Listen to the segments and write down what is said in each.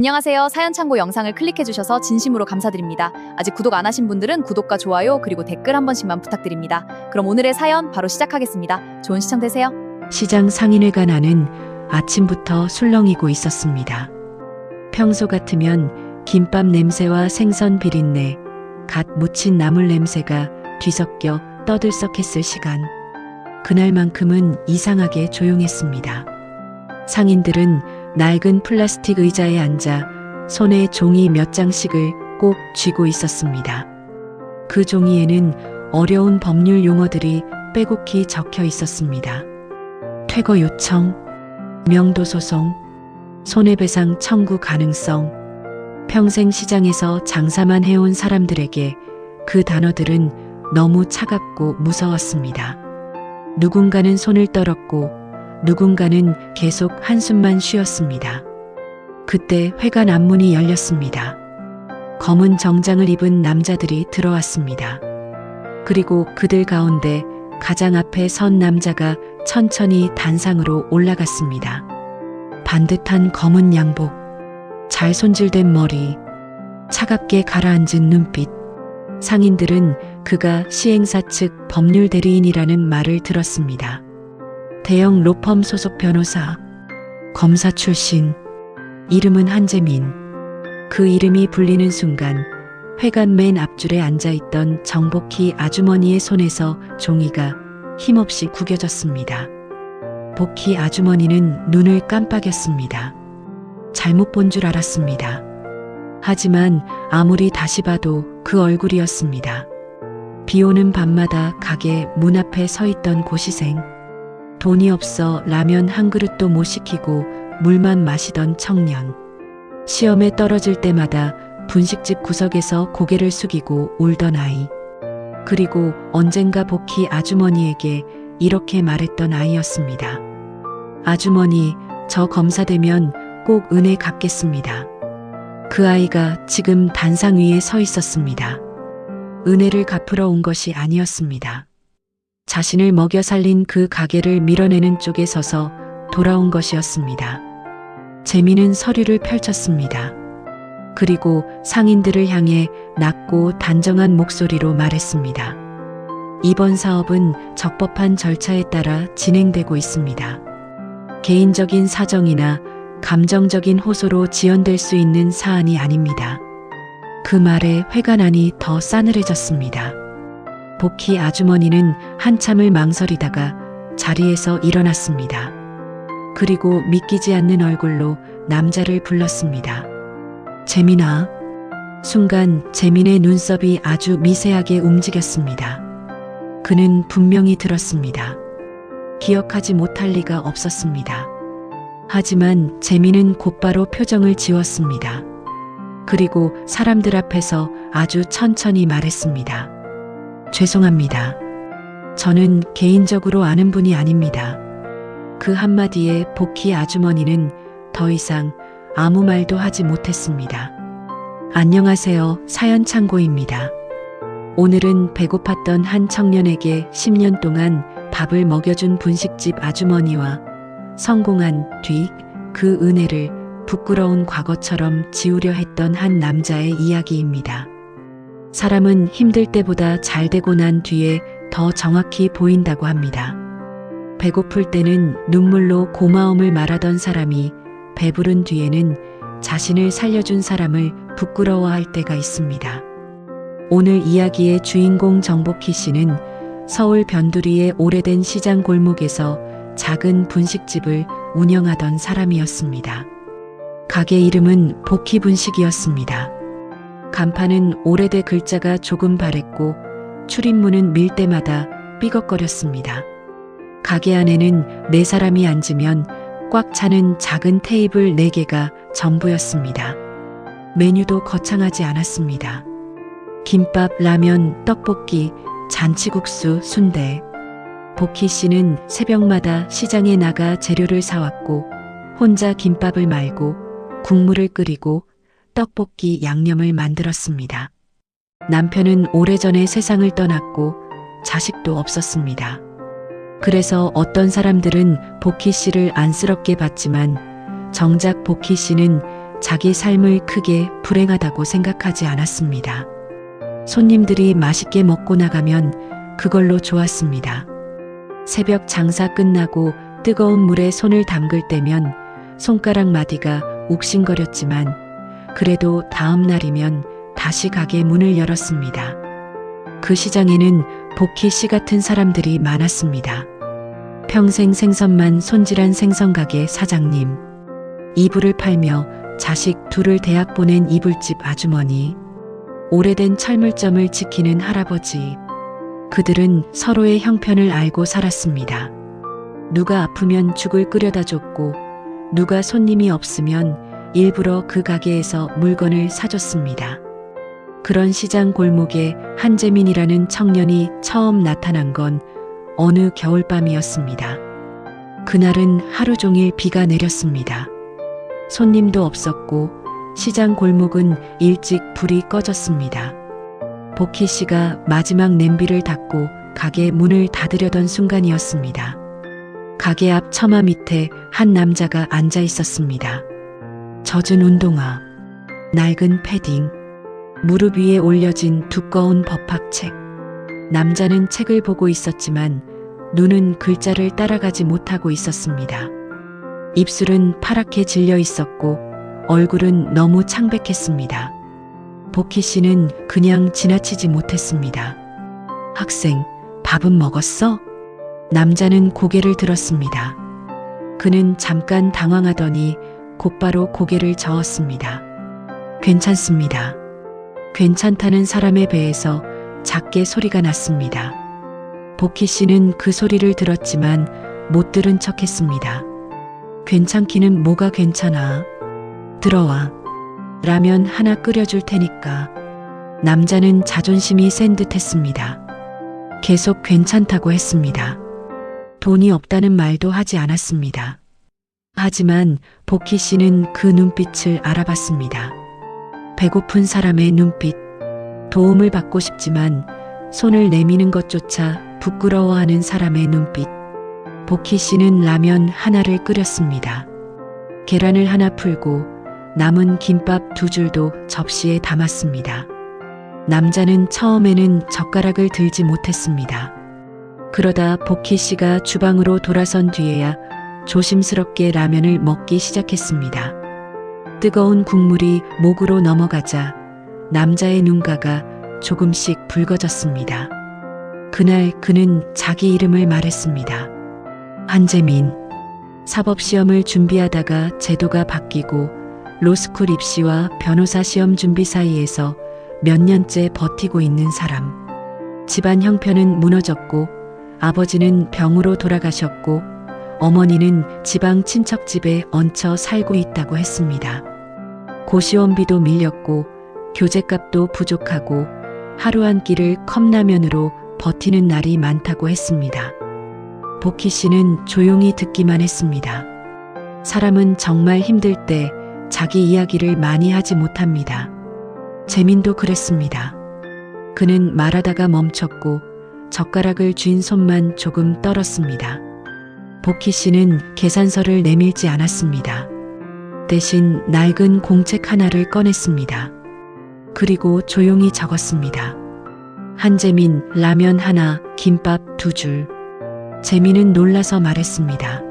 안녕하세요. 사연창고 영상을 클릭해주셔서 진심으로 감사드립니다. 아직 구독 안 하신 분들은 구독과 좋아요 그리고 댓글 한 번씩만 부탁드립니다. 그럼 오늘의 사연 바로 시작하겠습니다. 좋은 시청 되세요. 시장 상인회가 나는 아침부터 술렁이고 있었습니다. 평소 같으면 김밥 냄새와 생선 비린내, 갓 무친 나물 냄새가 뒤섞여 떠들썩했을 시간. 그날만큼은 이상하게 조용했습니다. 상인들은 낡은 플라스틱 의자에 앉아 손에 종이 몇 장씩을 꼭 쥐고 있었습니다. 그 종이에는 어려운 법률 용어들이 빼곡히 적혀 있었습니다. 퇴거 요청, 명도 소송, 손해배상 청구 가능성. 평생 시장에서 장사만 해온 사람들에게 그 단어들은 너무 차갑고 무서웠습니다. 누군가는 손을 떨었고 누군가는 계속 한숨만 쉬었습니다. 그때 회관 앞문이 열렸습니다. 검은 정장을 입은 남자들이 들어왔습니다. 그리고 그들 가운데 가장 앞에 선 남자가 천천히 단상으로 올라갔습니다. 반듯한 검은 양복, 잘 손질된 머리, 차갑게 가라앉은 눈빛. 상인들은 그가 시행사 측 법률 대리인이라는 말을 들었습니다. 대형 로펌 소속 변호사, 검사 출신, 이름은 한재민. 그 이름이 불리는 순간 회관 맨 앞줄에 앉아있던 정복희 아주머니의 손에서 종이가 힘없이 구겨졌습니다. 복희 아주머니는 눈을 깜빡였습니다. 잘못 본 줄 알았습니다. 하지만 아무리 다시 봐도 그 얼굴이었습니다. 비오는 밤마다 가게 문 앞에 서 있던 고시생. 돈이 없어 라면 한 그릇도 못 시키고 물만 마시던 청년. 시험에 떨어질 때마다 분식집 구석에서 고개를 숙이고 울던 아이. 그리고 언젠가 복희 아주머니에게 이렇게 말했던 아이였습니다. 아주머니, 저 검사 되면 꼭 은혜 갚겠습니다. 그 아이가 지금 단상 위에 서 있었습니다. 은혜를 갚으러 온 것이 아니었습니다. 자신을 먹여 살린 그 가게를 밀어내는 쪽에 서서 돌아온 것이었습니다. 재민은 서류를 펼쳤습니다. 그리고 상인들을 향해 낮고 단정한 목소리로 말했습니다. 이번 사업은 적법한 절차에 따라 진행되고 있습니다. 개인적인 사정이나 감정적인 호소로 지연될 수 있는 사안이 아닙니다. 그 말에 회관 안이 더 싸늘해졌습니다. 복희 아주머니는 한참을 망설이다가 자리에서 일어났습니다. 그리고 믿기지 않는 얼굴로 남자를 불렀습니다. 재민아. 순간 재민의 눈썹이 아주 미세하게 움직였습니다. 그는 분명히 들었습니다. 기억하지 못할 리가 없었습니다. 하지만 재민은 곧바로 표정을 지웠습니다. 그리고 사람들 앞에서 아주 천천히 말했습니다. 죄송합니다. 저는 개인적으로 아는 분이 아닙니다. 그 한마디에 복희 아주머니는 더 이상 아무 말도 하지 못했습니다. 안녕하세요. 사연창고입니다. 오늘은 배고팠던 한 청년에게 10년 동안 밥을 먹여준 분식집 아주머니와 성공한 뒤 그 은혜를 부끄러운 과거처럼 지우려 했던 한 남자의 이야기입니다. 사람은 힘들 때보다 잘 되고 난 뒤에 더 정확히 보인다고 합니다. 배고플 때는 눈물로 고마움을 말하던 사람이 배부른 뒤에는 자신을 살려준 사람을 부끄러워할 때가 있습니다. 오늘 이야기의 주인공 정복희 씨는 서울 변두리의 오래된 시장 골목에서 작은 분식집을 운영하던 사람이었습니다. 가게 이름은 복희 분식이었습니다. 간판은 오래돼 글자가 조금 바랬고 출입문은 밀 때마다 삐걱거렸습니다. 가게 안에는 4사람이 앉으면 꽉 차는 작은 테이블 4개가 전부였습니다. 메뉴도 거창하지 않았습니다. 김밥, 라면, 떡볶이, 잔치국수, 순대. 복희 씨는 새벽마다 시장에 나가 재료를 사왔고 혼자 김밥을 말고 국물을 끓이고 떡볶이 양념을 만들었습니다. 남편은 오래전에 세상을 떠났고 자식도 없었습니다. 그래서 어떤 사람들은 복희 씨를 안쓰럽게 봤지만 정작 복희 씨는 자기 삶을 크게 불행하다고 생각하지 않았습니다. 손님들이 맛있게 먹고 나가면 그걸로 좋았습니다. 새벽 장사 끝나고 뜨거운 물에 손을 담글 때면 손가락 마디가 욱신거렸지만 그래도 다음 날이면 다시 가게 문을 열었습니다. 그 시장에는 복희 씨 같은 사람들이 많았습니다. 평생 생선만 손질한 생선가게 사장님, 이불을 팔며 자식 둘을 대학 보낸 이불집 아주머니, 오래된 철물점을 지키는 할아버지. 그들은 서로의 형편을 알고 살았습니다. 누가 아프면 죽을 끓여다 줬고 누가 손님이 없으면 일부러 그 가게에서 물건을 사줬습니다. 그런 시장 골목에 한재민이라는 청년이 처음 나타난 건 어느 겨울밤이었습니다. 그날은 하루 종일 비가 내렸습니다. 손님도 없었고 시장 골목은 일찍 불이 꺼졌습니다. 복희 씨가 마지막 냄비를 닫고 가게 문을 닫으려던 순간이었습니다. 가게 앞 처마 밑에 한 남자가 앉아 있었습니다. 젖은 운동화, 낡은 패딩, 무릎 위에 올려진 두꺼운 법학책. 남자는 책을 보고 있었지만 눈은 글자를 따라가지 못하고 있었습니다. 입술은 파랗게 질려 있었고 얼굴은 너무 창백했습니다. 복희 씨는 그냥 지나치지 못했습니다. 학생, 밥은 먹었어? 남자는 고개를 들었습니다. 그는 잠깐 당황하더니 곧바로 고개를 저었습니다. 괜찮습니다. 괜찮다는 사람의 배에서 작게 소리가 났습니다. 복희 씨는 그 소리를 들었지만 못 들은 척 했습니다. 괜찮기는 뭐가 괜찮아. 들어와. 라면 하나 끓여줄 테니까. 남자는 자존심이 센 듯 했습니다. 계속 괜찮다고 했습니다. 돈이 없다는 말도 하지 않았습니다. 하지만 복희 씨는 그 눈빛을 알아봤습니다. 배고픈 사람의 눈빛. 도움을 받고 싶지만 손을 내미는 것조차 부끄러워하는 사람의 눈빛. 복희 씨는 라면 하나를 끓였습니다. 계란을 하나 풀고 남은 김밥 2줄도 접시에 담았습니다. 남자는 처음에는 젓가락을 들지 못했습니다. 그러다 복희 씨가 주방으로 돌아선 뒤에야 조심스럽게 라면을 먹기 시작했습니다. 뜨거운 국물이 목으로 넘어가자 남자의 눈가가 조금씩 붉어졌습니다. 그날 그는 자기 이름을 말했습니다. 한재민. 사법시험을 준비하다가 제도가 바뀌고 로스쿨 입시와 변호사 시험 준비 사이에서 몇 년째 버티고 있는 사람. 집안 형편은 무너졌고 아버지는 병으로 돌아가셨고 어머니는 지방 친척집에 얹혀 살고 있다고 했습니다. 고시원비도 밀렸고 교재값도 부족하고 하루 한 끼를 컵라면으로 버티는 날이 많다고 했습니다. 복희 씨는 조용히 듣기만 했습니다. 사람은 정말 힘들 때 자기 이야기를 많이 하지 못합니다. 재민도 그랬습니다. 그는 말하다가 멈췄고 젓가락을 쥔 손만 조금 떨었습니다. 복희 씨는 계산서를 내밀지 않았습니다. 대신 낡은 공책 하나를 꺼냈습니다. 그리고 조용히 적었습니다. 한재민, 라면 하나, 김밥 2줄. 재민은 놀라서 말했습니다.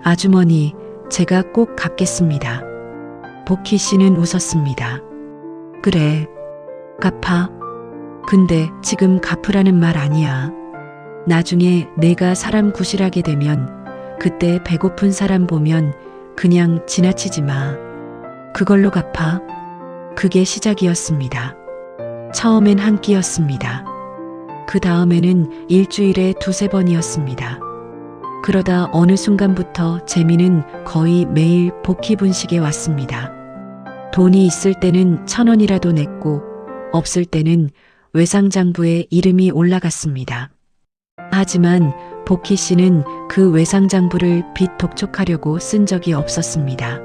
아주머니, 제가 꼭 갚겠습니다. 복희 씨는 웃었습니다. 그래, 갚아. 근데 지금 갚으라는 말 아니야. 나중에 내가 사람 구실하게 되면 그때 배고픈 사람 보면 그냥 지나치지 마. 그걸로 갚아. 그게 시작이었습니다. 처음엔 한 끼였습니다. 그 다음에는 일주일에 2~3번이었습니다. 그러다 어느 순간부터 재민은 거의 매일 복희 분식에 왔습니다. 돈이 있을 때는 1,000원이라도 냈고 없을 때는 외상장부에 이름이 올라갔습니다. 하지만 복희 씨는 그 외상장부를 빚 독촉하려고 쓴 적이 없었습니다.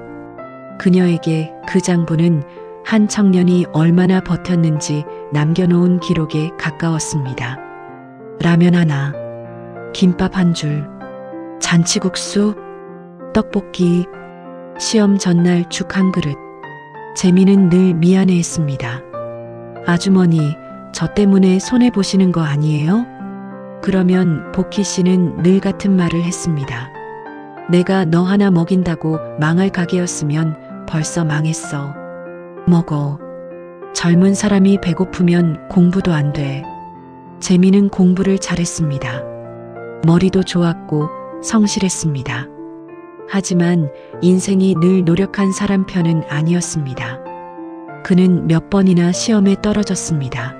그녀에게 그 장부는 한 청년이 얼마나 버텼는지 남겨놓은 기록에 가까웠습니다. 라면 하나, 김밥 1줄, 잔치국수, 떡볶이, 시험 전날 죽 1그릇. 재민은 늘 미안해했습니다. 아주머니, 저 때문에 손해보시는 거 아니에요? 그러면 복희 씨는 늘 같은 말을 했습니다. 내가 너 하나 먹인다고 망할 가게였으면 벌써 망했어. 먹어. 젊은 사람이 배고프면 공부도 안 돼. 재민은 공부를 잘했습니다. 머리도 좋았고 성실했습니다. 하지만 인생이 늘 노력한 사람 편은 아니었습니다. 그는 몇 번이나 시험에 떨어졌습니다.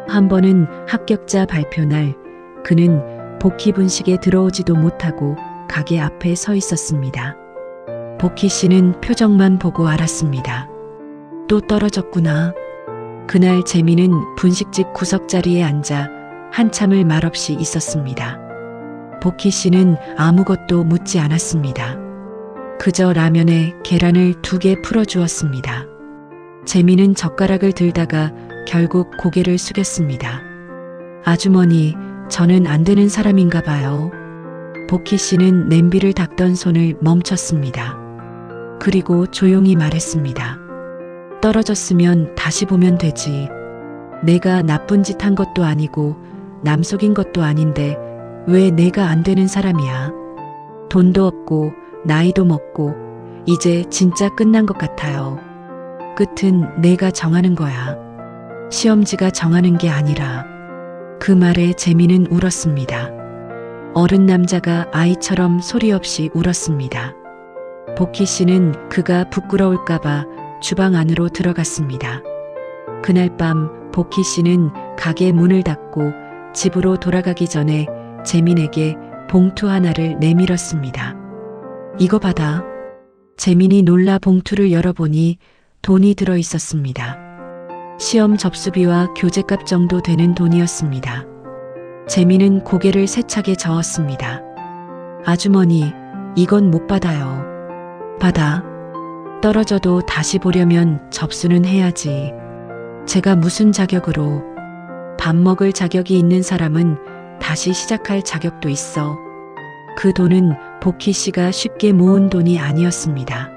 한 번은 합격자 발표날 그는 복희 분식에 들어오지도 못하고 가게 앞에 서 있었습니다. 복희 씨는 표정만 보고 알았습니다. 또 떨어졌구나. 그날 재민은 분식집 구석자리에 앉아 한참을 말없이 있었습니다. 복희 씨는 아무것도 묻지 않았습니다. 그저 라면에 계란을 2개 풀어주었습니다. 재민은 젓가락을 들다가 결국 고개를 숙였습니다. 아주머니, 저는 안 되는 사람인가 봐요. 복희 씨는 냄비를 닦던 손을 멈췄습니다. 그리고 조용히 말했습니다. 떨어졌으면 다시 보면 되지. 내가 나쁜 짓 한 것도 아니고 남 속인 것도 아닌데 왜 내가 안 되는 사람이야. 돈도 없고 나이도 먹고 이제 진짜 끝난 것 같아요. 끝은 내가 정하는 거야. 시험지가 정하는 게 아니라. 그 말에 재민은 울었습니다. 어른 남자가 아이처럼 소리 없이 울었습니다. 복희 씨는 그가 부끄러울까봐 주방 안으로 들어갔습니다. 그날 밤 복희 씨는 가게 문을 닫고 집으로 돌아가기 전에 재민에게 봉투 하나를 내밀었습니다. 이거 받아. 재민이 놀라 봉투를 열어보니 돈이 들어 있었습니다. 시험 접수비와 교재값 정도 되는 돈이었습니다. 재민은 고개를 세차게 저었습니다. 아주머니, 이건 못 받아요. 받아. 떨어져도 다시 보려면 접수는 해야지. 제가 무슨 자격으로. 밥 먹을 자격이 있는 사람은 다시 시작할 자격도 있어. 그 돈은 복희 씨가 쉽게 모은 돈이 아니었습니다.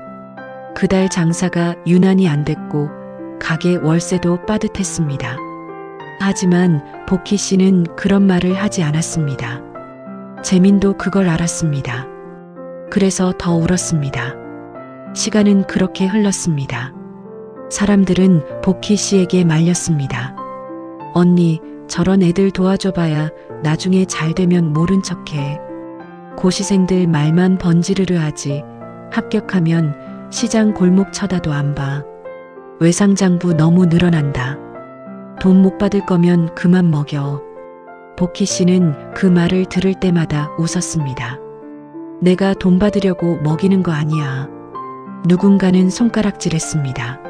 그달 장사가 유난히 안 됐고 가게 월세도 빠듯했습니다. 하지만 복희 씨는 그런 말을 하지 않았습니다. 재민도 그걸 알았습니다. 그래서 더 울었습니다. 시간은 그렇게 흘렀습니다. 사람들은 복희 씨에게 말렸습니다. 언니, 저런 애들 도와줘봐야 나중에 잘 되면 모른 척해. 고시생들 말만 번지르르 하지. 합격하면 시장 골목 쳐다도 안 봐. 외상장부 너무 늘어난다. 돈 못 받을 거면 그만 먹여. 복희 씨는 그 말을 들을 때마다 웃었습니다. 내가 돈 받으려고 먹이는 거 아니야. 누군가는 손가락질했습니다.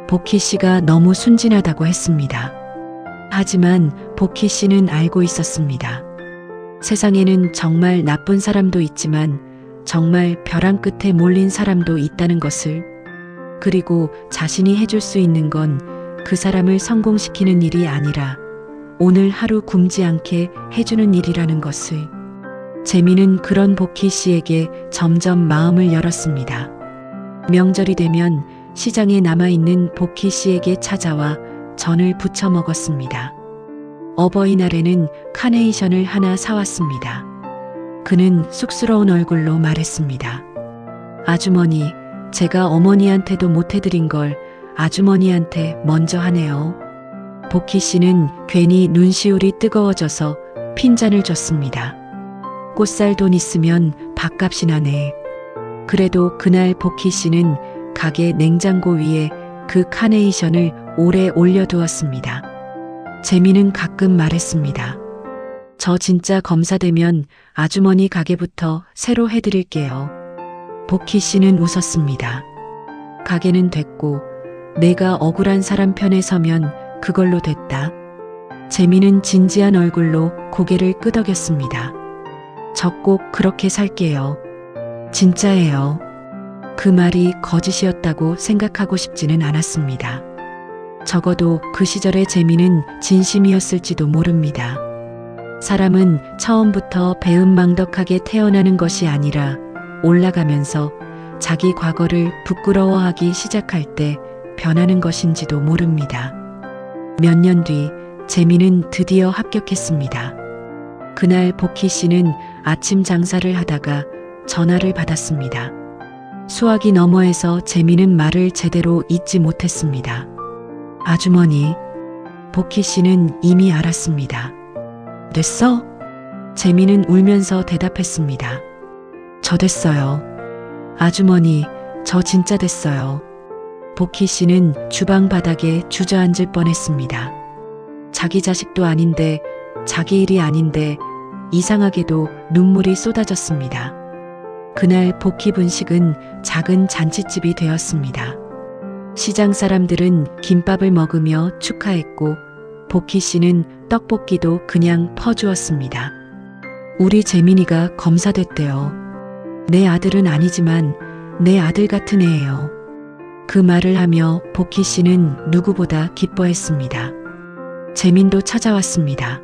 복희 씨가 너무 순진하다고 했습니다. 하지만 복희 씨는 알고 있었습니다. 세상에는 정말 나쁜 사람도 있지만 정말 벼랑 끝에 몰린 사람도 있다는 것을, 그리고 자신이 해줄 수 있는 건 그 사람을 성공시키는 일이 아니라 오늘 하루 굶지 않게 해주는 일이라는 것을. 재민은 그런 복희 씨에게 점점 마음을 열었습니다. 명절이 되면 시장에 남아있는 복희 씨에게 찾아와 전을 부쳐 먹었습니다. 어버이날에는 카네이션을 하나 사왔습니다. 그는 쑥스러운 얼굴로 말했습니다. 아주머니, 제가 어머니한테도 못해드린 걸 아주머니한테 먼저 하네요. 복희 씨는 괜히 눈시울이 뜨거워져서 핀잔을 줬습니다. 꽃살 돈 있으면 밥값이나 내. 그래도 그날 복희 씨는 가게 냉장고 위에 그 카네이션을 오래 올려두었습니다. 재민은 가끔 말했습니다. 저 진짜 검사되면 아주머니 가게부터 새로 해드릴게요. 복희 씨는 웃었습니다. 가게는 됐고 내가 억울한 사람 편에 서면 그걸로 됐다. 재민은 진지한 얼굴로 고개를 끄덕였습니다. 저 꼭 그렇게 살게요. 진짜예요. 그 말이 거짓이었다고 생각하고 싶지는 않았습니다. 적어도 그 시절의 재민은 진심이었을지도 모릅니다. 사람은 처음부터 배은망덕하게 태어나는 것이 아니라 올라가면서 자기 과거를 부끄러워하기 시작할 때 변하는 것인지도 모릅니다. 몇 년 뒤 재민은 드디어 합격했습니다. 그날 복희 씨는 아침 장사를 하다가 전화를 받았습니다. 수화기 너머에서 재민은 말을 제대로 잇지 못했습니다. 아주머니, 복희 씨는 이미 알았습니다. 됐어? 재민은 울면서 대답했습니다. 저 됐어요. 아주머니, 저 진짜 됐어요. 복희 씨는 주방 바닥에 주저앉을 뻔했습니다. 자기 자식도 아닌데, 자기 일이 아닌데 이상하게도 눈물이 쏟아졌습니다. 그날 복희 분식은 작은 잔치집이 되었습니다. 시장 사람들은 김밥을 먹으며 축하했고 복희 씨는 떡볶이도 그냥 퍼주었습니다. 우리 재민이가 검사 됐대요. 내 아들은 아니지만 내 아들 같은 애예요. 그 말을 하며 복희 씨는 누구보다 기뻐했습니다. 재민도 찾아왔습니다.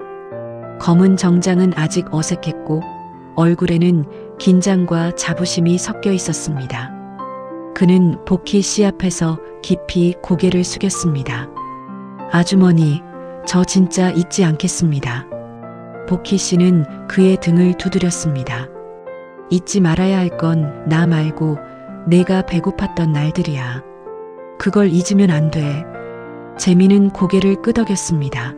검은 정장은 아직 어색했고 얼굴에는 긴장과 자부심이 섞여 있었습니다. 그는 복희 씨 앞에서 깊이 고개를 숙였습니다. 아주머니, 저 진짜 잊지 않겠습니다. 복희 씨는 그의 등을 두드렸습니다. 잊지 말아야 할 건 나 말고 내가 배고팠던 날들이야. 그걸 잊으면 안 돼. 재민은 고개를 끄덕였습니다.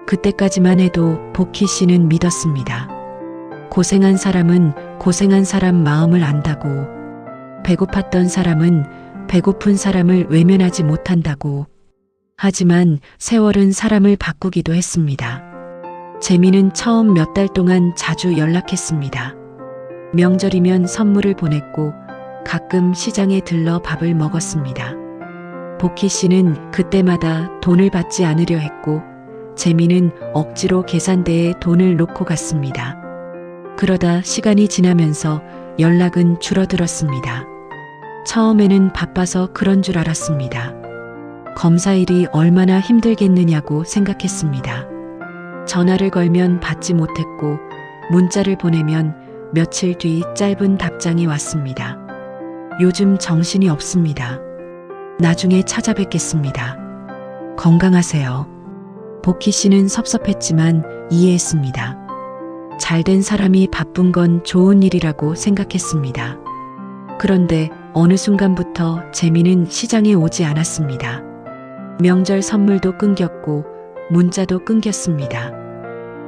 그때까지만 해도 복희 씨는 믿었습니다. 고생한 사람은 고생한 사람 마음을 안다고, 배고팠던 사람은 배고픈 사람을 외면하지 못한다고. 하지만 세월은 사람을 바꾸기도 했습니다. 재민은 처음 몇 달 동안 자주 연락했습니다. 명절이면 선물을 보냈고 가끔 시장에 들러 밥을 먹었습니다. 복희 씨는 그때마다 돈을 받지 않으려 했고 재민은 억지로 계산대에 돈을 놓고 갔습니다. 그러다 시간이 지나면서 연락은 줄어들었습니다. 처음에는 바빠서 그런 줄 알았습니다. 검사일이 얼마나 힘들겠느냐고 생각했습니다. 전화를 걸면 받지 못했고 문자를 보내면 며칠 뒤 짧은 답장이 왔습니다. 요즘 정신이 없습니다. 나중에 찾아뵙겠습니다. 건강하세요. 복희 씨는 섭섭했지만 이해했습니다. 잘된 사람이 바쁜 건 좋은 일이라고 생각했습니다. 그런데 어느 순간부터 재민은 시장에 오지 않았습니다. 명절 선물도 끊겼고 문자도 끊겼습니다.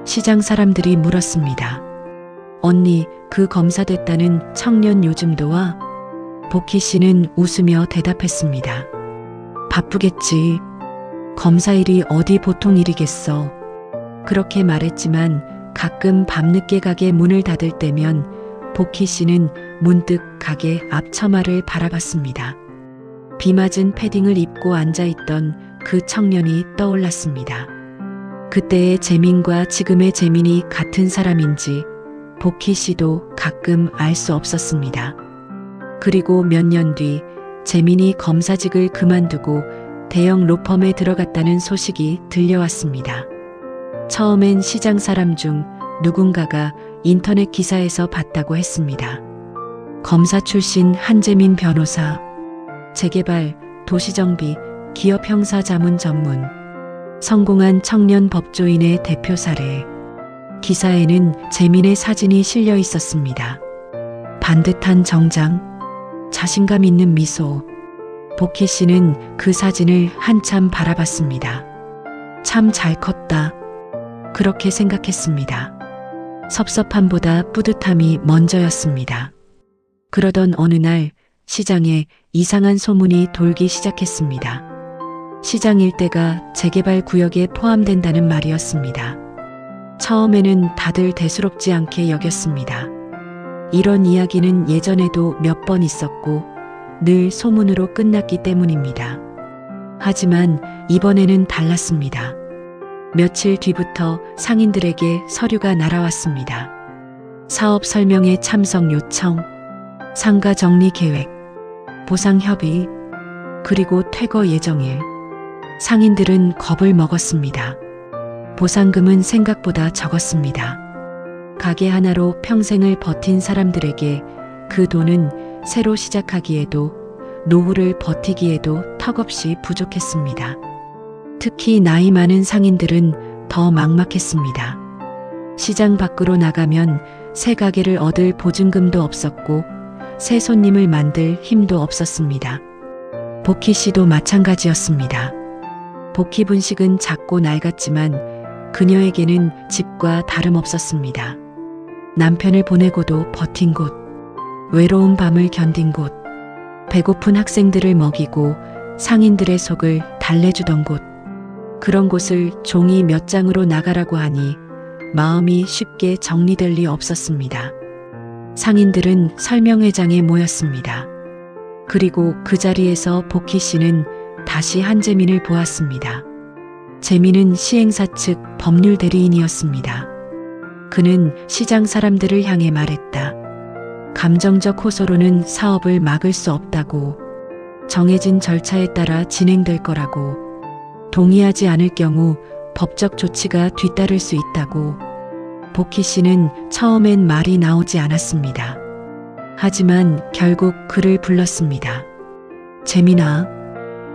시장 사람들이 물었습니다. 언니, 그 검사됐다는 청년 요즘도 와? 복희 씨는 웃으며 대답했습니다. 바쁘겠지. 검사일이 어디 보통 일이겠어. 그렇게 말했지만 가끔 밤늦게 가게 문을 닫을 때면 복희 씨는 문득 가게 앞 처마를 바라봤습니다. 비 맞은 패딩을 입고 앉아있던 그 청년이 떠올랐습니다. 그때의 재민과 지금의 재민이 같은 사람인지 복희 씨도 가끔 알 수 없었습니다. 그리고 몇 년 뒤 재민이 검사직을 그만두고 대형 로펌에 들어갔다는 소식이 들려왔습니다. 처음엔 시장 사람 중 누군가가 인터넷 기사에서 봤다고 했습니다. 검사 출신 한재민 변호사, 재개발, 도시정비, 기업 형사 자문 전문, 성공한 청년 법조인의 대표 사례. 기사에는 재민의 사진이 실려 있었습니다. 반듯한 정장, 자신감 있는 미소. 복희 씨는 그 사진을 한참 바라봤습니다. 참 잘 컸다. 그렇게 생각했습니다. 섭섭함보다 뿌듯함이 먼저였습니다. 그러던 어느 날 시장에 이상한 소문이 돌기 시작했습니다. 시장 일대가 재개발 구역에 포함된다는 말이었습니다. 처음에는 다들 대수롭지 않게 여겼습니다. 이런 이야기는 예전에도 몇 번 있었고 늘 소문으로 끝났기 때문입니다. 하지만 이번에는 달랐습니다. 며칠 뒤부터 상인들에게 서류가 날아왔습니다. 사업 설명회 참석 요청, 상가 정리 계획, 보상 협의, 그리고 퇴거 예정일. 상인들은 겁을 먹었습니다. 보상금은 생각보다 적었습니다. 가게 하나로 평생을 버틴 사람들에게 그 돈은 새로 시작하기에도 노후를 버티기에도 턱없이 부족했습니다. 특히 나이 많은 상인들은 더 막막했습니다. 시장 밖으로 나가면 새 가게를 얻을 보증금도 없었고 새 손님을 만들 힘도 없었습니다. 복희 씨도 마찬가지였습니다. 복희 분식은 작고 낡았지만 그녀에게는 집과 다름없었습니다. 남편을 보내고도 버틴 곳, 외로운 밤을 견딘 곳, 배고픈 학생들을 먹이고 상인들의 속을 달래주던 곳, 그런 곳을 종이 몇 장으로 나가라고 하니 마음이 쉽게 정리될 리 없었습니다. 상인들은 설명회장에 모였습니다. 그리고 그 자리에서 복희 씨는 다시 한재민을 보았습니다. 재민은 시행사 측 법률 대리인이었습니다. 그는 시장 사람들을 향해 말했다. 감정적 호소로는 사업을 막을 수 없다고, 정해진 절차에 따라 진행될 거라고, 동의하지 않을 경우 법적 조치가 뒤따를 수 있다고. 복희 씨는 처음엔 말이 나오지 않았습니다. 하지만 결국 그를 불렀습니다. 재민아.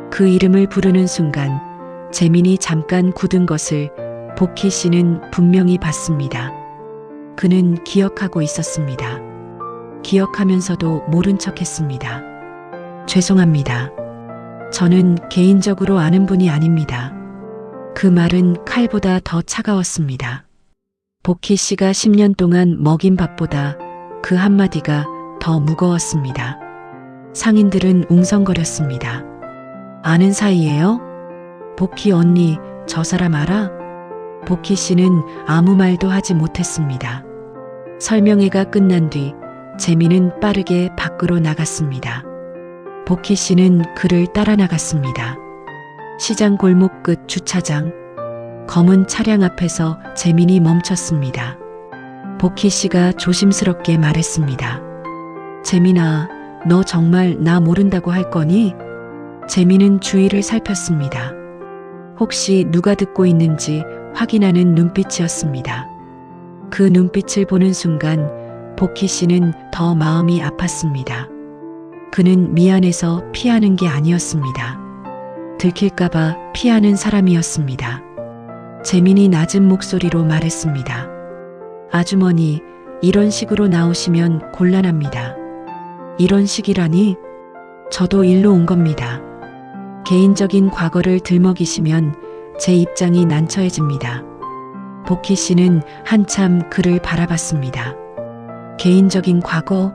그 이름을 부르는 순간 재민이 잠깐 굳은 것을 복희 씨는 분명히 봤습니다. 그는 기억하고 있었습니다. 기억하면서도 모른 척했습니다. 죄송합니다. 저는 개인적으로 아는 분이 아닙니다. 그 말은 칼보다 더 차가웠습니다. 복희 씨가 10년 동안 먹인 밥보다 그 한마디가 더 무거웠습니다. 상인들은 웅성거렸습니다. 아는 사이예요? 복희 언니, 저 사람 알아? 복희 씨는 아무 말도 하지 못했습니다. 설명회가 끝난 뒤 재민은 빠르게 밖으로 나갔습니다. 복희 씨는 그를 따라 나갔습니다. 시장 골목 끝 주차장, 검은 차량 앞에서 재민이 멈췄습니다. 복희 씨가 조심스럽게 말했습니다. 재민아, 너 정말 나 모른다고 할 거니? 재민은 주위를 살폈습니다. 혹시 누가 듣고 있는지 확인하는 눈빛이었습니다. 그 눈빛을 보는 순간 복희 씨는 더 마음이 아팠습니다. 그는 미안해서 피하는 게 아니었습니다. 들킬까봐 피하는 사람이었습니다. 재민이 낮은 목소리로 말했습니다. 아주머니, 이런 식으로 나오시면 곤란합니다. 이런 식이라니? 저도 일로 온 겁니다. 개인적인 과거를 들먹이시면 제 입장이 난처해집니다. 복희 씨는 한참 그를 바라봤습니다. 개인적인 과거?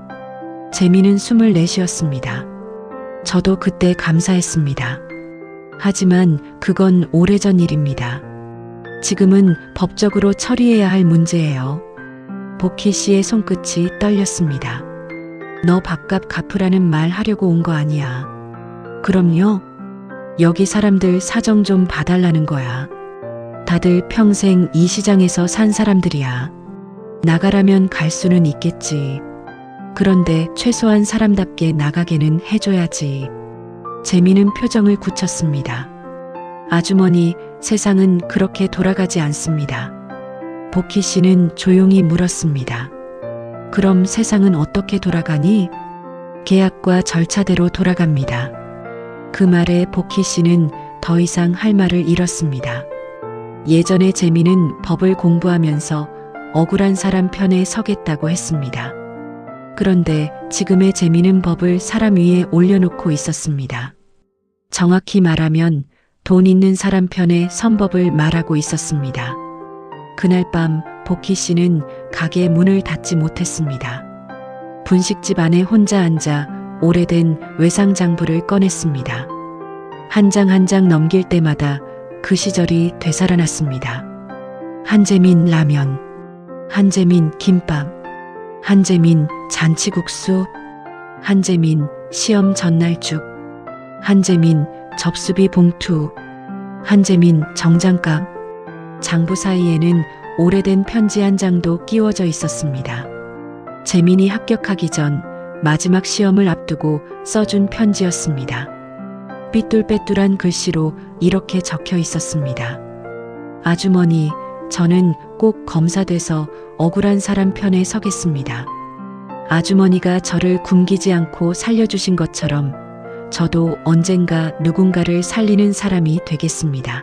재민은 숨을 내쉬었습니다. 저도 그때 감사했습니다. 하지만 그건 오래전 일입니다. 지금은 법적으로 처리해야 할 문제예요. 복희 씨의 손끝이 떨렸습니다. 너 밥값 갚으라는 말 하려고 온 거 아니야. 그럼요. 여기 사람들 사정 좀 봐달라는 거야. 다들 평생 이 시장에서 산 사람들이야. 나가라면 갈 수는 있겠지. 그런데 최소한 사람답게 나가게는 해줘야지. 재민은 표정을 굳혔습니다. 아주머니, 세상은 그렇게 돌아가지 않습니다. 복희 씨는 조용히 물었습니다. 그럼 세상은 어떻게 돌아가니? 계약과 절차대로 돌아갑니다. 그 말에 복희 씨는 더 이상 할 말을 잃었습니다. 예전에 재민은 법을 공부하면서 억울한 사람 편에 서겠다고 했습니다. 그런데 지금의 재민은 법을 사람 위에 올려놓고 있었습니다. 정확히 말하면 돈 있는 사람 편에 선 법을 말하고 있었습니다. 그날 밤 복희 씨는 가게 문을 닫지 못했습니다. 분식집 안에 혼자 앉아 오래된 외상장부를 꺼냈습니다. 한 장 한 장 넘길 때마다 그 시절이 되살아났습니다. 한재민 라면, 한재민 김밥, 한재민 잔치국수, 한재민 시험 전날 죽, 한재민 접수비 봉투, 한재민 정장값. 장부 사이에는 오래된 편지 한 장도 끼워져 있었습니다. 재민이 합격하기 전 마지막 시험을 앞두고 써준 편지였습니다. 삐뚤빼뚤한 글씨로 이렇게 적혀 있었습니다. 아주머니, 저는 꼭 검사돼서 억울한 사람 편에 서겠습니다. 아주머니가 저를 굶기지 않고 살려주신 것처럼 저도 언젠가 누군가를 살리는 사람이 되겠습니다.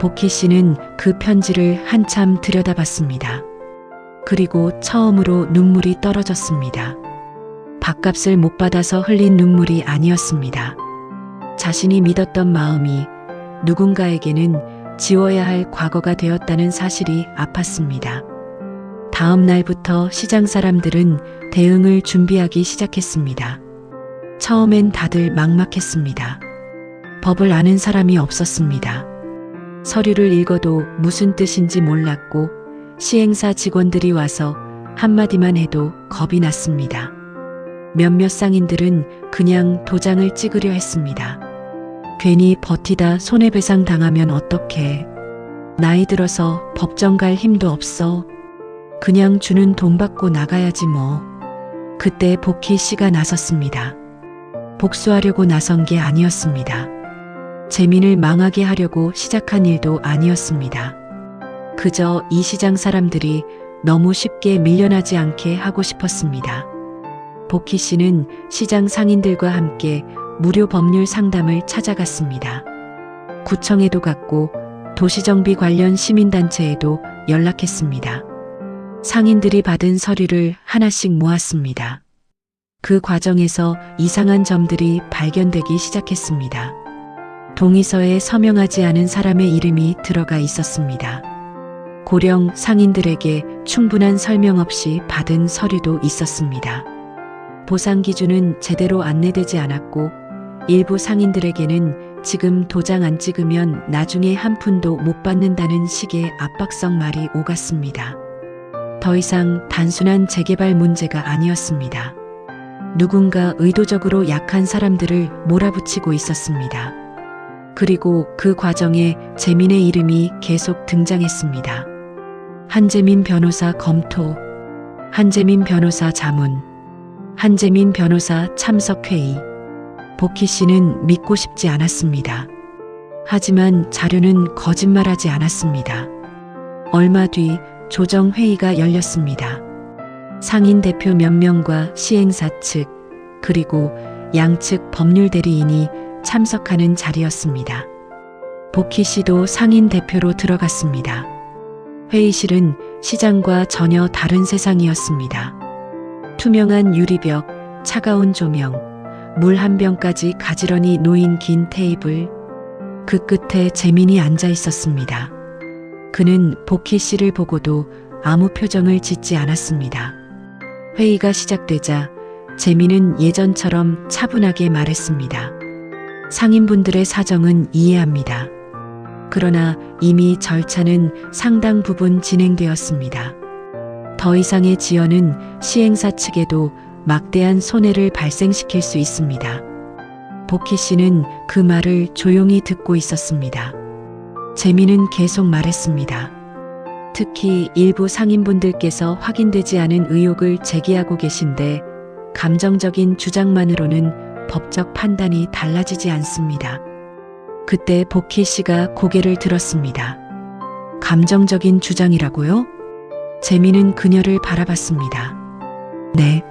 복희 씨는 그 편지를 한참 들여다봤습니다. 그리고 처음으로 눈물이 떨어졌습니다. 밥값을 못 받아서 흘린 눈물이 아니었습니다. 자신이 믿었던 마음이 누군가에게는 지워야 할 과거가 되었다는 사실이 아팠습니다. 다음 날부터 시장 사람들은 대응을 준비하기 시작했습니다. 처음엔 다들 막막했습니다. 법을 아는 사람이 없었습니다. 서류를 읽어도 무슨 뜻인지 몰랐고 시행사 직원들이 와서 한마디만 해도 겁이 났습니다. 몇몇 상인들은 그냥 도장을 찍으려 했습니다. 괜히 버티다 손해배상 당하면 어떡해. 나이 들어서 법정 갈 힘도 없어. 그냥 주는 돈 받고 나가야지 뭐. 그때 복희 씨가 나섰습니다. 복수하려고 나선 게 아니었습니다. 재민을 망하게 하려고 시작한 일도 아니었습니다. 그저 이 시장 사람들이 너무 쉽게 밀려나지 않게 하고 싶었습니다. 복희 씨는 시장 상인들과 함께 무료 법률 상담을 찾아갔습니다. 구청에도 갔고 도시정비 관련 시민단체에도 연락했습니다. 상인들이 받은 서류를 하나씩 모았습니다. 그 과정에서 이상한 점들이 발견되기 시작했습니다. 동의서에 서명하지 않은 사람의 이름이 들어가 있었습니다. 고령 상인들에게 충분한 설명 없이 받은 서류도 있었습니다. 보상 기준은 제대로 안내되지 않았고 일부 상인들에게는 지금 도장 안 찍으면 나중에 한 푼도 못 받는다는 식의 압박성 말이 오갔습니다. 더 이상 단순한 재개발 문제가 아니었습니다. 누군가 의도적으로 약한 사람들을 몰아붙이고 있었습니다. 그리고 그 과정에 재민의 이름이 계속 등장했습니다. 한재민 변호사 검토, 한재민 변호사 자문, 한재민 변호사 참석회의. 복희 씨는 믿고 싶지 않았습니다. 하지만 자료는 거짓말하지 않았습니다. 얼마 뒤 조정회의가 열렸습니다. 상인 대표 몇 명과 시행사 측, 그리고 양측 법률 대리인이 참석하는 자리였습니다. 복희 씨도 상인 대표로 들어갔습니다. 회의실은 시장과 전혀 다른 세상이었습니다. 투명한 유리벽, 차가운 조명, 물 한 병까지 가지런히 놓인 긴 테이블, 그 끝에 재민이 앉아 있었습니다. 그는 복희 씨를 보고도 아무 표정을 짓지 않았습니다. 회의가 시작되자 재민은 예전처럼 차분하게 말했습니다. 상인분들의 사정은 이해합니다. 그러나 이미 절차는 상당 부분 진행되었습니다. 더 이상의 지연은 시행사 측에도 막대한 손해를 발생시킬 수 있습니다. 복희 씨는 그 말을 조용히 듣고 있었습니다. 재민은 계속 말했습니다. 특히 일부 상인분들께서 확인되지 않은 의혹을 제기하고 계신데 감정적인 주장만으로는 법적 판단이 달라지지 않습니다. 그때 복희 씨가 고개를 들었습니다. 감정적인 주장이라고요? 재민은 그녀를 바라봤습니다. 네,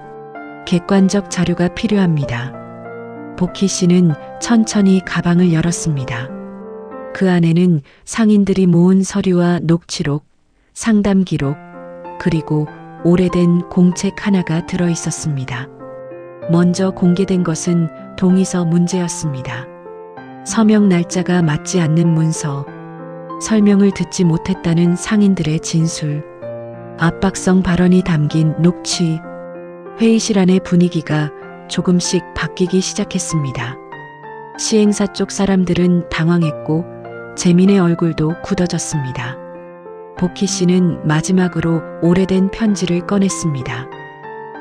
객관적 자료가 필요합니다. 복희 씨는 천천히 가방을 열었습니다. 그 안에는 상인들이 모은 서류와 녹취록, 상담 기록, 그리고 오래된 공책 하나가 들어 있었습니다. 먼저 공개된 것은 동의서 문제였습니다. 서명 날짜가 맞지 않는 문서, 설명을 듣지 못했다는 상인들의 진술, 압박성 발언이 담긴 녹취. 회의실 안의 분위기가 조금씩 바뀌기 시작했습니다. 시행사 쪽 사람들은 당황했고 재민의 얼굴도 굳어졌습니다. 복희 씨는 마지막으로 오래된 편지를 꺼냈습니다.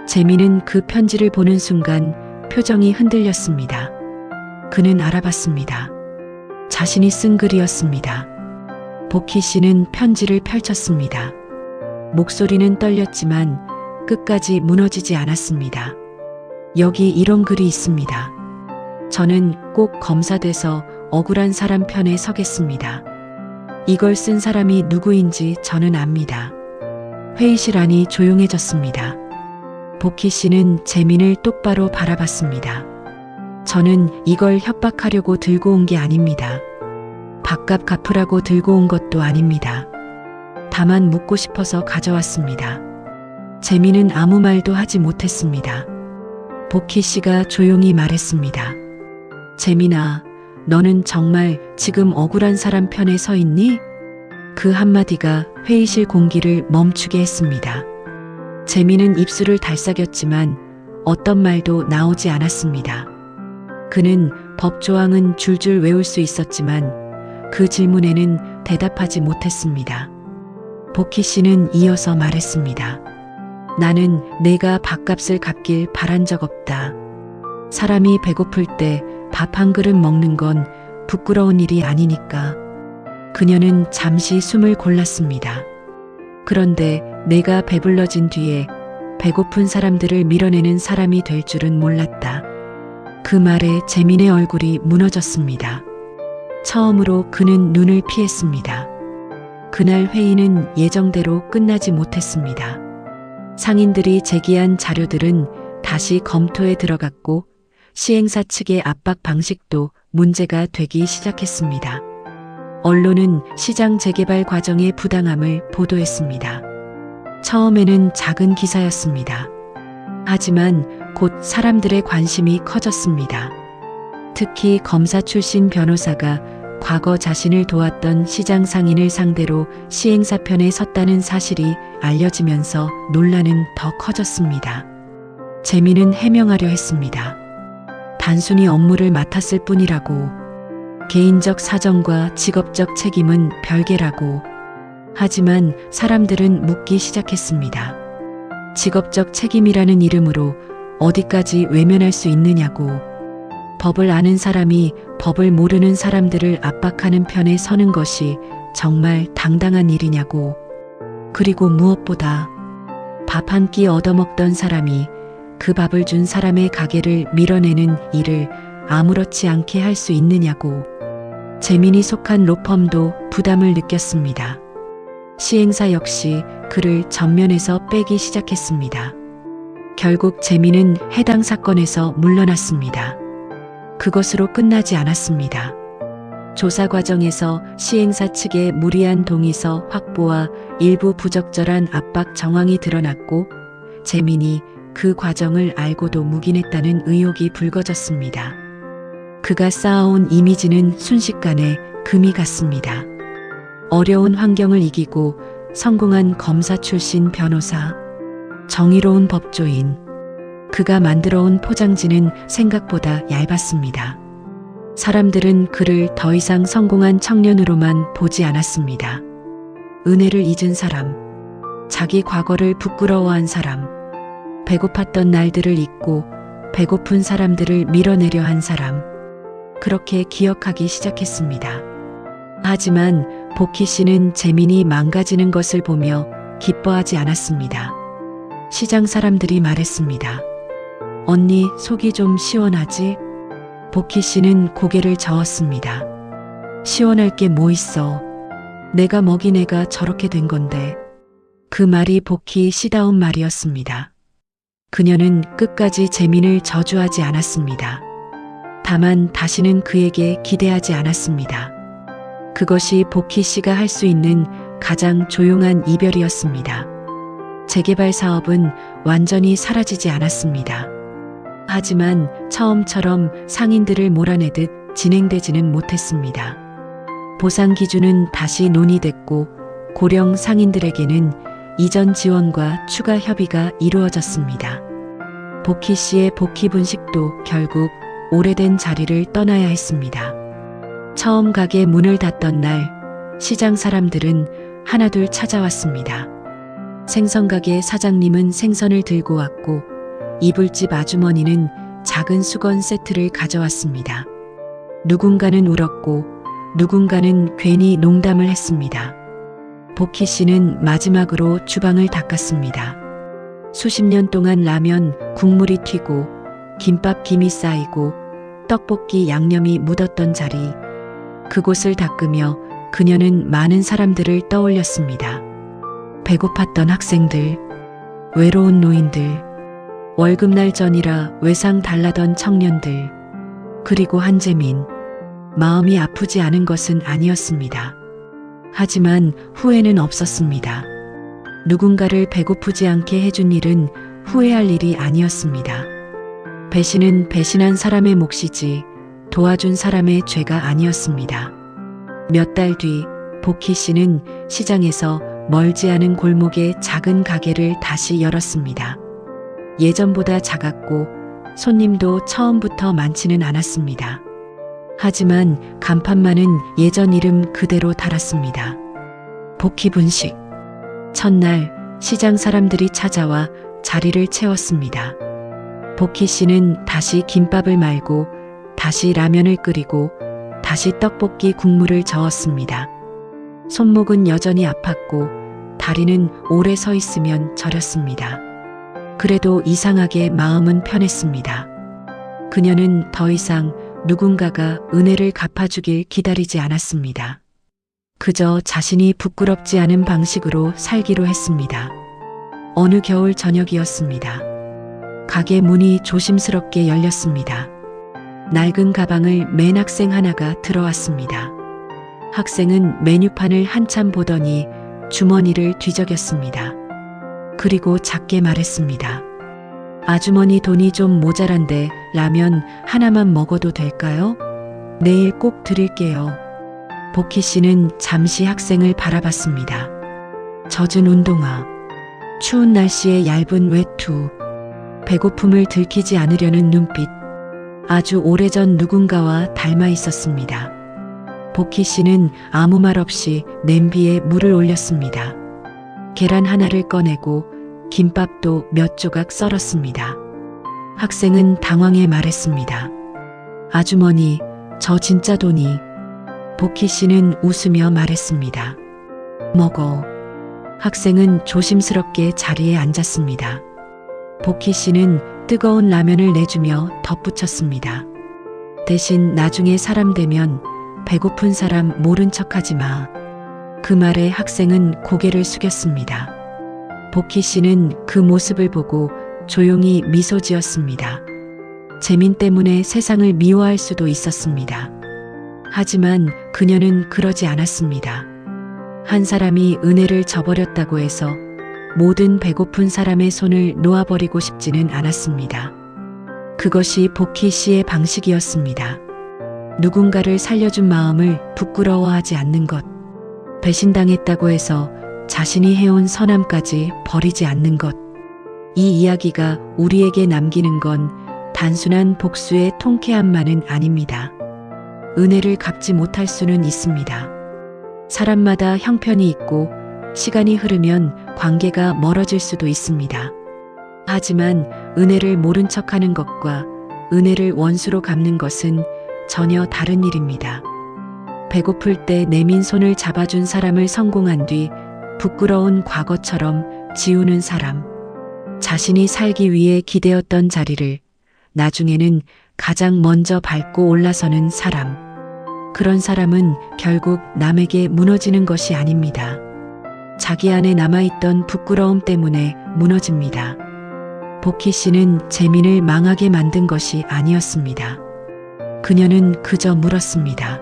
재민은 그 편지를 보는 순간 표정이 흔들렸습니다. 그는 알아봤습니다. 자신이 쓴 글이었습니다. 복희 씨는 편지를 펼쳤습니다. 목소리는 떨렸지만 끝까지 무너지지 않았습니다. 여기 이런 글이 있습니다. 저는 꼭 검사돼서 억울한 사람 편에 서겠습니다. 이걸 쓴 사람이 누구인지 저는 압니다. 회의실 안이 조용해졌습니다. 복희 씨는 재민을 똑바로 바라봤습니다. 저는 이걸 협박하려고 들고 온 게 아닙니다. 밥값 갚으라고 들고 온 것도 아닙니다. 다만 묻고 싶어서 가져왔습니다. 재민은 아무 말도 하지 못했습니다. 복희 씨가 조용히 말했습니다. 재민아, 너는 정말 지금 억울한 사람 편에 서 있니? 그 한마디가 회의실 공기를 멈추게 했습니다. 재민은 입술을 달싹였지만 어떤 말도 나오지 않았습니다. 그는 법조항은 줄줄 외울 수 있었지만 그 질문에는 대답하지 못했습니다. 복희 씨는 이어서 말했습니다. 나는 내가 밥값을 갚길 바란 적 없다. 사람이 배고플 때 밥 한 그릇 먹는 건 부끄러운 일이 아니니까. 그녀는 잠시 숨을 골랐습니다. 그런데 내가 배불러진 뒤에 배고픈 사람들을 밀어내는 사람이 될 줄은 몰랐다. 그 말에 재민의 얼굴이 무너졌습니다. 처음으로 그는 눈을 피했습니다. 그날 회의는 예정대로 끝나지 못했습니다. 상인들이 제기한 자료들은 다시 검토에 들어갔고 시행사 측의 압박 방식도 문제가 되기 시작했습니다. 언론은 시장 재개발 과정의 부당함을 보도했습니다. 처음에는 작은 기사였습니다. 하지만 곧 사람들의 관심이 커졌습니다. 특히 검사 출신 변호사가 과거 자신을 도왔던 시장 상인을 상대로 시행사 편에 섰다는 사실이 알려지면서 논란은 더 커졌습니다. 재민은 해명하려 했습니다. 단순히 업무를 맡았을 뿐이라고, 개인적 사정과 직업적 책임은 별개라고. 하지만 사람들은 묻기 시작했습니다. 직업적 책임이라는 이름으로 어디까지 외면할 수 있느냐고. 법을 아는 사람이 법을 모르는 사람들을 압박하는 편에 서는 것이 정말 당당한 일이냐고. 그리고 무엇보다 밥 한 끼 얻어먹던 사람이 그 밥을 준 사람의 가게를 밀어내는 일을 아무렇지 않게 할 수 있느냐고. 재민이 속한 로펌도 부담을 느꼈습니다. 시행사 역시 그를 전면에서 빼기 시작했습니다. 결국 재민은 해당 사건에서 물러났습니다. 그것으로 끝나지 않았습니다. 조사 과정에서 시행사 측의 무리한 동의서 확보와 일부 부적절한 압박 정황이 드러났고 재민이 그 과정을 알고도 묵인했다는 의혹이 불거졌습니다. 그가 쌓아온 이미지는 순식간에 금이 갔습니다. 어려운 환경을 이기고 성공한 검사 출신 변호사, 정의로운 법조인. 그가 만들어온 포장지는 생각보다 얇았습니다. 사람들은 그를 더 이상 성공한 청년으로만 보지 않았습니다. 은혜를 잊은 사람, 자기 과거를 부끄러워한 사람, 배고팠던 날들을 잊고 배고픈 사람들을 밀어내려 한 사람, 그렇게 기억하기 시작했습니다. 하지만 복희 씨는 재민이 망가지는 것을 보며 기뻐하지 않았습니다. 시장 사람들이 말했습니다. 언니, 속이 좀 시원하지? 복희 씨는 고개를 저었습니다. 시원할 게 뭐 있어. 내가 먹인 애가 저렇게 된 건데. 그 말이 복희 씨다운 말이었습니다. 그녀는 끝까지 재민을 저주하지 않았습니다. 다만 다시는 그에게 기대하지 않았습니다. 그것이 복희 씨가 할 수 있는 가장 조용한 이별이었습니다. 재개발 사업은 완전히 사라지지 않았습니다. 하지만 처음처럼 상인들을 몰아내듯 진행되지는 못했습니다. 보상 기준은 다시 논의됐고 고령 상인들에게는 이전 지원과 추가 협의가 이루어졌습니다. 복희 씨의 복희 분식도 결국 오래된 자리를 떠나야 했습니다. 처음 가게 문을 닫던 날 시장 사람들은 하나둘 찾아왔습니다. 생선가게 사장님은 생선을 들고 왔고 이불집 아주머니는 작은 수건 세트를 가져왔습니다. 누군가는 울었고 누군가는 괜히 농담을 했습니다. 복희 씨는 마지막으로 주방을 닦았습니다. 수십 년 동안 라면 국물이 튀고 김밥 김이 쌓이고 떡볶이 양념이 묻었던 자리, 그곳을 닦으며 그녀는 많은 사람들을 떠올렸습니다. 배고팠던 학생들, 외로운 노인들, 월급날 전이라 외상 달라던 청년들, 그리고 한재민. 마음이 아프지 않은 것은 아니었습니다. 하지만 후회는 없었습니다. 누군가를 배고프지 않게 해준 일은 후회할 일이 아니었습니다. 배신은 배신한 사람의 몫이지 도와준 사람의 죄가 아니었습니다. 몇 달 뒤 복희 씨는 시장에서 멀지 않은 골목에 작은 가게를 다시 열었습니다. 예전보다 작았고 손님도 처음부터 많지는 않았습니다. 하지만 간판만은 예전 이름 그대로 달았습니다. 복희 분식. 첫날 시장 사람들이 찾아와 자리를 채웠습니다. 복희 씨는 다시 김밥을 말고 다시 라면을 끓이고 다시 떡볶이 국물을 저었습니다. 손목은 여전히 아팠고 다리는 오래 서 있으면 저렸습니다. 그래도 이상하게 마음은 편했습니다. 그녀는 더 이상 누군가가 은혜를 갚아주길 기다리지 않았습니다. 그저 자신이 부끄럽지 않은 방식으로 살기로 했습니다. 어느 겨울 저녁이었습니다. 가게 문이 조심스럽게 열렸습니다. 낡은 가방을 맨 학생 하나가 들어왔습니다. 학생은 메뉴판을 한참 보더니 주머니를 뒤적였습니다. 그리고 작게 말했습니다. 아주머니 돈이 좀 모자란데 라면 하나만 먹어도 될까요? 내일 꼭 드릴게요. 복희 씨는 잠시 학생을 바라봤습니다. 젖은 운동화, 추운 날씨에 얇은 외투, 배고픔을 들키지 않으려는 눈빛, 아주 오래전 누군가와 닮아 있었습니다. 복희 씨는 아무 말 없이 냄비에 물을 올렸습니다. 계란 하나를 꺼내고 김밥도 몇 조각 썰었습니다. 학생은 당황해 말했습니다. 아주머니, 저 진짜 돈이. 복희 씨는 웃으며 말했습니다. 먹어. 학생은 조심스럽게 자리에 앉았습니다. 복희 씨는 뜨거운 라면을 내주며 덧붙였습니다. 대신 나중에 사람 되면 배고픈 사람 모른 척하지 마. 그 말에 학생은 고개를 숙였습니다. 복희 씨는 그 모습을 보고 조용히 미소 지었습니다. 재민 때문에 세상을 미워할 수도 있었습니다. 하지만 그녀는 그러지 않았습니다. 한 사람이 은혜를 저버렸다고 해서 모든 배고픈 사람의 손을 놓아버리고 싶지는 않았습니다. 그것이 복희 씨의 방식이었습니다. 누군가를 살려준 마음을 부끄러워하지 않는 것. 배신당했다고 해서 자신이 해온 선함까지 버리지 않는 것. 이 이야기가 우리에게 남기는 건 단순한 복수의 통쾌함만은 아닙니다. 은혜를 갚지 못할 수는 있습니다. 사람마다 형편이 있고 시간이 흐르면 관계가 멀어질 수도 있습니다. 하지만 은혜를 모른 척하는 것과 은혜를 원수로 갚는 것은 전혀 다른 일입니다. 배고플 때 내민 손을 잡아준 사람을 성공한 뒤 부끄러운 과거처럼 지우는 사람. 자신이 살기 위해 기대었던 자리를 나중에는 가장 먼저 밟고 올라서는 사람. 그런 사람은 결국 남에게 무너지는 것이 아닙니다. 자기 안에 남아있던 부끄러움 때문에 무너집니다. 복희 씨는 재민을 망하게 만든 것이 아니었습니다. 그녀는 그저 물었습니다.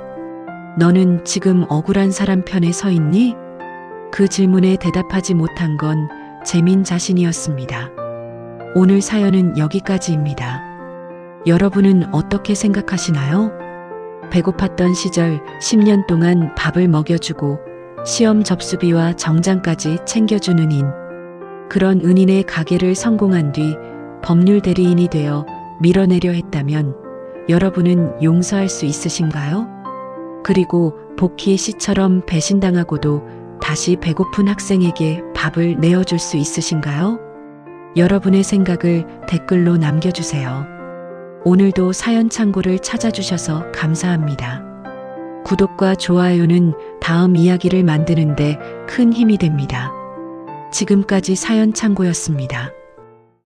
너는 지금 억울한 사람 편에 서 있니? 그 질문에 대답하지 못한 건 재민 자신이었습니다. 오늘 사연은 여기까지입니다. 여러분은 어떻게 생각하시나요? 배고팠던 시절 10년 동안 밥을 먹여주고 시험 접수비와 정장까지 챙겨준 은인. 그런 은인의 가게를 성공한 뒤 법률 대리인이 되어 밀어내려 했다면 여러분은 용서할 수 있으신가요? 그리고 복희 씨처럼 배신당하고도 다시 배고픈 학생에게 밥을 내어줄 수 있으신가요? 여러분의 생각을 댓글로 남겨주세요. 오늘도 사연 창고를 찾아주셔서 감사합니다. 구독과 좋아요는 다음 이야기를 만드는데 큰 힘이 됩니다. 지금까지 사연 창고였습니다.